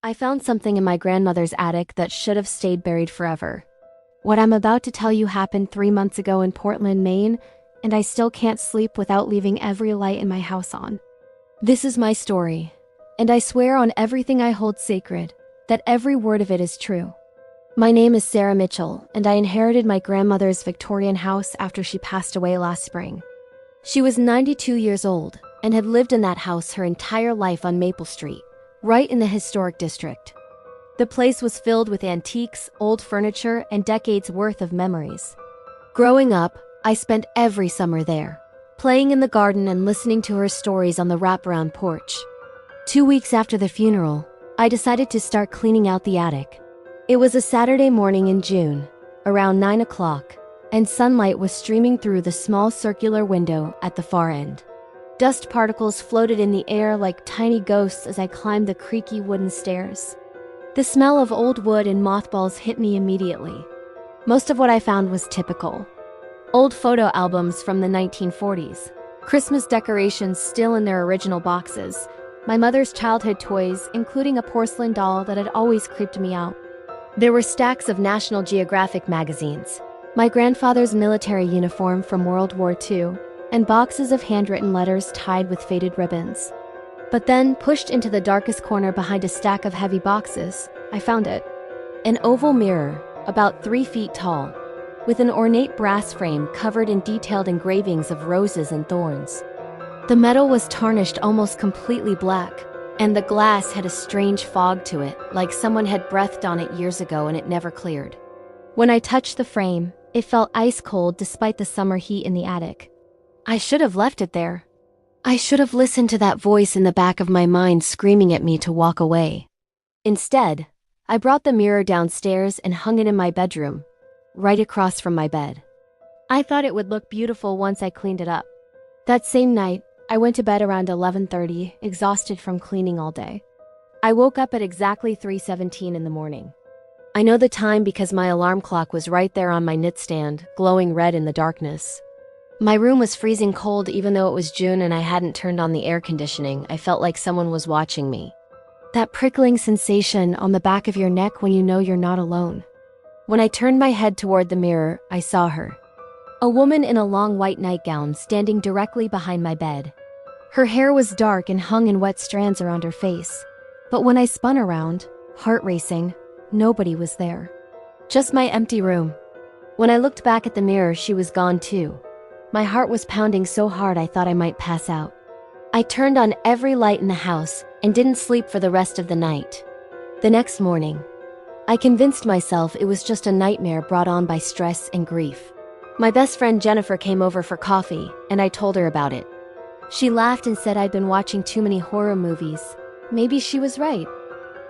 I found something in my grandmother's attic that should have stayed buried forever. What I'm about to tell you happened 3 months ago in Portland, Maine, and I still can't sleep without leaving every light in my house on. This is my story, and I swear on everything I hold sacred that every word of it is true. My name is Sarah Mitchell, and I inherited my grandmother's Victorian house after she passed away last spring. She was 92 years old and had lived in that house her entire life on Maple Street, right in the historic district. The place was filled with antiques, old furniture, and decades worth of memories. Growing up, I spent every summer there, playing in the garden and listening to her stories on the wraparound porch. 2 weeks after the funeral, I decided to start cleaning out the attic. It was a Saturday morning in June, around 9 o'clock, and sunlight was streaming through the small circular window at the far end. Dust particles floated in the air like tiny ghosts as I climbed the creaky wooden stairs. The smell of old wood and mothballs hit me immediately. Most of what I found was typical. Old photo albums from the 1940s, Christmas decorations still in their original boxes, my mother's childhood toys, including a porcelain doll that had always creeped me out. There were stacks of National Geographic magazines, my grandfather's military uniform from World War II, and boxes of handwritten letters tied with faded ribbons. But then, pushed into the darkest corner behind a stack of heavy boxes, I found it. An oval mirror, about 3 feet tall, with an ornate brass frame covered in detailed engravings of roses and thorns. The metal was tarnished almost completely black, and the glass had a strange fog to it, like someone had breathed on it years ago and it never cleared. When I touched the frame, it felt ice cold despite the summer heat in the attic. I should have left it there. I should have listened to that voice in the back of my mind screaming at me to walk away. Instead, I brought the mirror downstairs and hung it in my bedroom, right across from my bed. I thought it would look beautiful once I cleaned it up. That same night, I went to bed around 11:30, exhausted from cleaning all day. I woke up at exactly 3:17 in the morning. I know the time because my alarm clock was right there on my nightstand, glowing red in the darkness. My room was freezing cold even though it was June and I hadn't turned on the air conditioning. I felt like someone was watching me. That prickling sensation on the back of your neck when you know you're not alone. When I turned my head toward the mirror, I saw her. A woman in a long white nightgown standing directly behind my bed. Her hair was dark and hung in wet strands around her face. But when I spun around, heart racing, nobody was there. Just my empty room. When I looked back at the mirror, she was gone too. My heart was pounding so hard I thought I might pass out. I turned on every light in the house and didn't sleep for the rest of the night. The next morning, I convinced myself it was just a nightmare brought on by stress and grief. My best friend Jennifer came over for coffee, and I told her about it. She laughed and said I'd been watching too many horror movies. Maybe she was right.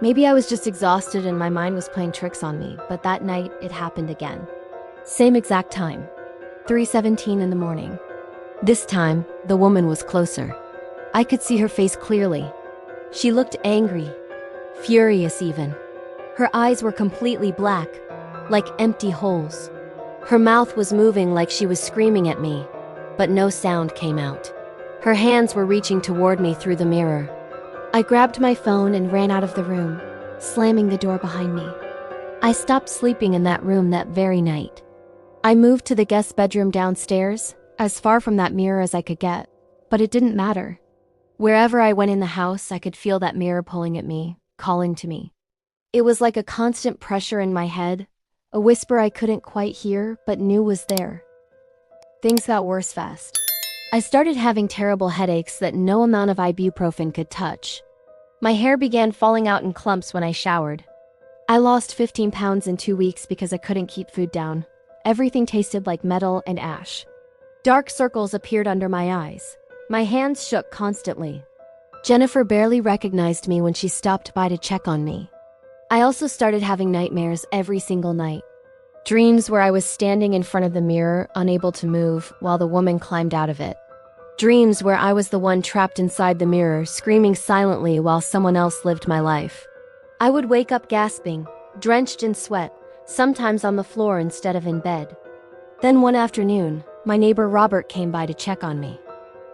Maybe I was just exhausted and my mind was playing tricks on me, but that night it happened again. Same exact time. 3:17 in the morning. This time, the woman was closer. I could see her face clearly. She looked angry, furious even. Her eyes were completely black, like empty holes. Her mouth was moving like she was screaming at me, but no sound came out. Her hands were reaching toward me through the mirror. I grabbed my phone and ran out of the room, slamming the door behind me. I stopped sleeping in that room that very night. I moved to the guest bedroom downstairs, as far from that mirror as I could get, but it didn't matter. Wherever I went in the house, I could feel that mirror pulling at me, calling to me. It was like a constant pressure in my head, a whisper I couldn't quite hear but knew was there. Things got worse fast. I started having terrible headaches that no amount of ibuprofen could touch. My hair began falling out in clumps when I showered. I lost 15 pounds in 2 weeks because I couldn't keep food down. Everything tasted like metal and ash. Dark circles appeared under my eyes. My hands shook constantly. Jennifer barely recognized me when she stopped by to check on me. I also started having nightmares every single night. Dreams where I was standing in front of the mirror, unable to move, while the woman climbed out of it. Dreams where I was the one trapped inside the mirror, screaming silently while someone else lived my life. I would wake up gasping, drenched in sweat, sometimes on the floor instead of in bed. Then one afternoon, my neighbor Robert came by to check on me.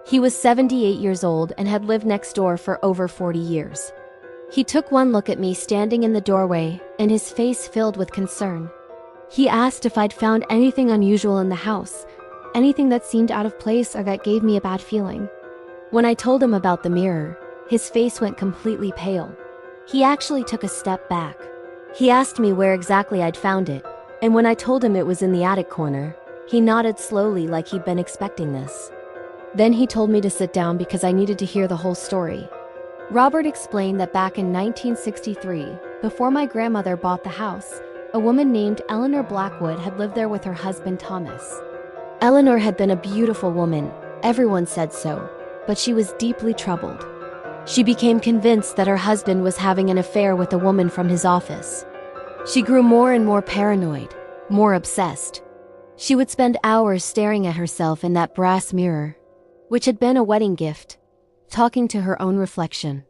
He was 78 years old and had lived next door for over 40 years. He took one look at me standing in the doorway, and his face filled with concern. He asked if I'd found anything unusual in the house, anything that seemed out of place or that gave me a bad feeling. When I told him about the mirror, his face went completely pale. He actually took a step back. He asked me where exactly I'd found it, and when I told him it was in the attic corner, he nodded slowly like he'd been expecting this. Then he told me to sit down because I needed to hear the whole story. Robert explained that back in 1963, before my grandmother bought the house, a woman named Eleanor Blackwood had lived there with her husband Thomas. Eleanor had been a beautiful woman, everyone said so, but she was deeply troubled. She became convinced that her husband was having an affair with a woman from his office. She grew more and more paranoid, more obsessed. She would spend hours staring at herself in that brass mirror, which had been a wedding gift, talking to her own reflection.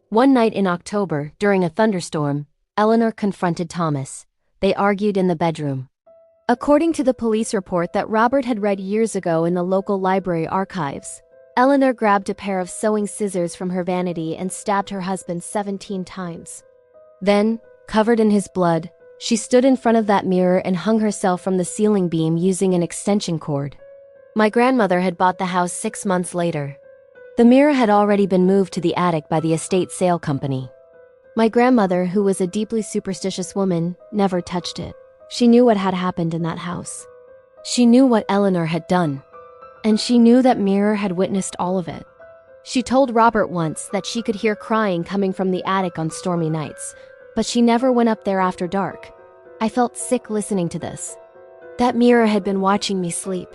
One night in October, during a thunderstorm, Eleanor confronted Thomas. They argued in the bedroom. According to the police report that Robert had read years ago in the local library archives, Eleanor grabbed a pair of sewing scissors from her vanity and stabbed her husband 17 times. Then, covered in his blood, she stood in front of that mirror and hung herself from the ceiling beam using an extension cord. My grandmother had bought the house 6 months later. The mirror had already been moved to the attic by the estate sale company. My grandmother, who was a deeply superstitious woman, never touched it. She knew what had happened in that house. She knew what Eleanor had done. And she knew that mirror had witnessed all of it. She told Robert once that she could hear crying coming from the attic on stormy nights, but she never went up there after dark. I felt sick listening to this. That mirror had been watching me sleep.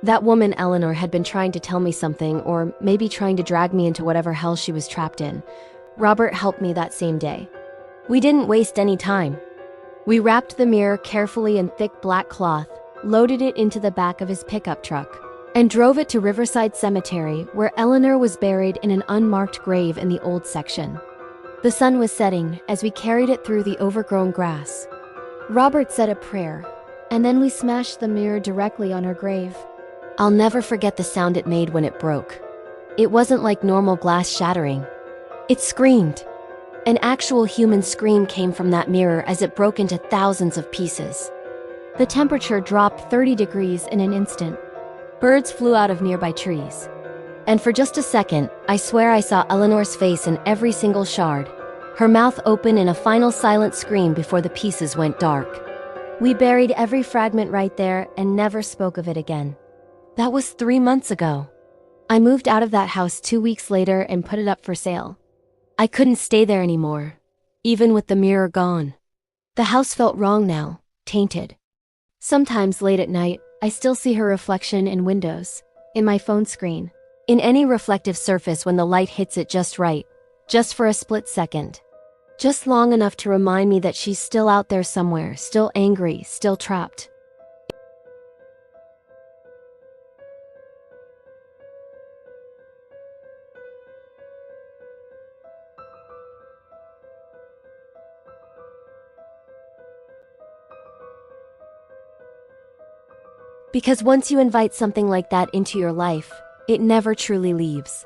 That woman Eleanor had been trying to tell me something, or maybe trying to drag me into whatever hell she was trapped in. Robert helped me that same day. We didn't waste any time. We wrapped the mirror carefully in thick black cloth, loaded it into the back of his pickup truck, and drove it to Riverside Cemetery, where Eleanor was buried in an unmarked grave in the old section. The sun was setting as we carried it through the overgrown grass. Robert said a prayer, and then we smashed the mirror directly on her grave. I'll never forget the sound it made when it broke. It wasn't like normal glass shattering. It screamed. An actual human scream came from that mirror as it broke into thousands of pieces. The temperature dropped 30 degrees in an instant. Birds flew out of nearby trees. And for just a second, I swear I saw Eleanor's face in every single shard, her mouth open in a final silent scream before the pieces went dark. We buried every fragment right there and never spoke of it again. That was 3 months ago. I moved out of that house 2 weeks later and put it up for sale. I couldn't stay there anymore, even with the mirror gone. The house felt wrong now, tainted. Sometimes late at night, I still see her reflection in windows, in my phone screen, in any reflective surface when the light hits it just right, just for a split second. Just long enough to remind me that she's still out there somewhere, still angry, still trapped. Because once you invite something like that into your life, it never truly leaves.